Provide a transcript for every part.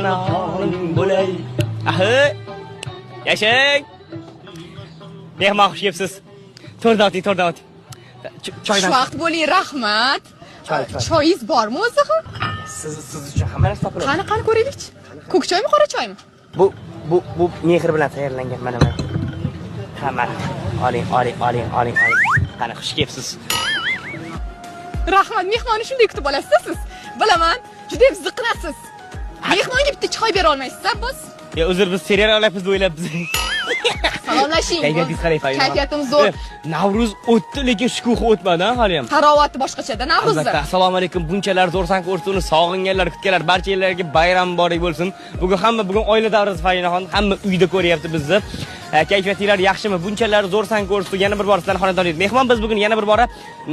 janonim bo'lay. Ahi. Yashang. Mehmon xush kelibsiz. To'rda o'ting. Choydan. Xushvaqt bo'ling, rahmat. Choy. Choyingiz bormi o'zi? Siz uchun hamma narsa topiladi. Qani ko'raylik-chi. Ko'k choymi, qora choymi? Bu mehr bilan tayyorlangan mana. Ha, mana. Oling. Qani xush kelibsiz. Rahmat, mehmonni shunday kutib olasiz siz. Bilaman, juda ham ziqnasiz. Mehmonga bitta choy bera olmaysiz, siz? Ya uzr, biz serial olyapmiz deb o'ylabmiz. Salomlashing. Kayfiyatingiz qalay, Fayzul? Kayfiyatimiz zo'r. Navruz o'tdi, lekin shukuhi o'tmadi hali ham. Tarovati boshqachada Navruzda. Albatta. Assalomu alaykum. Bunchalar zo'rsan ko'rsatuvni sog'inganlar, kutganlar, barchalarga bayram muborak bo'lsin. Bugun oila davrasi Fayinaxon, hamma uyda ko'ryapti bizni. Kayfiyatinglar yaxshimi? Bunchalar zo'rsan ko'rsatuv yana bir bor sizlarni xonadoningizda. Mehmon biz bugun yana bir bora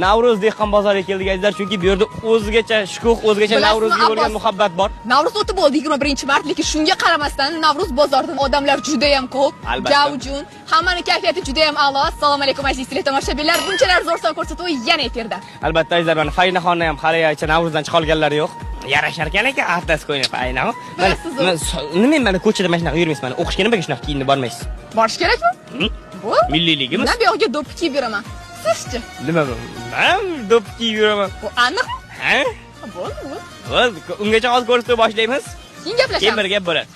Navruz dehqon bozoriga keldik azizlar, chunki bu yerda o'zgacha shukuh, o'zgacha Navruzga bo'lgan muhabbat bor. Navruz o'tib bo'ldi 21-mart, lekin shunga qaramasdan Navruz bozoridan odamlar juda ham ko'p. Gavjun, hammaning kayfiyati juda ham a'lo. Assalomu alaykum azizlar tomoshabinlar. Bunchalar zo'rsan ko'rsatuv yana efirda. Albatta azizlar, mana Fayinaxonni ham haligacha Navruzdan chiqolganlari yo'q. Yarashar ekan haftasi ko'ynab Fayinaxon. Mana ko'chada mana shunaqa yurmaysiz, mana o'qishga nimaga shunaqa kiyinib bormaysiz? Borish kerakmi? Bu milliyligimiz. Men bu yoqqa do'ppi kiyib beraman. Sizchi? Nima bu? Men do'ppi kiyib yuraman. Bu aniqmi? Ha? Bo'ldi. Ungacha hozir ko'rsatuv boshlaymiz. Keyin gaplashamiz. Keyin bir gap bo'ladi.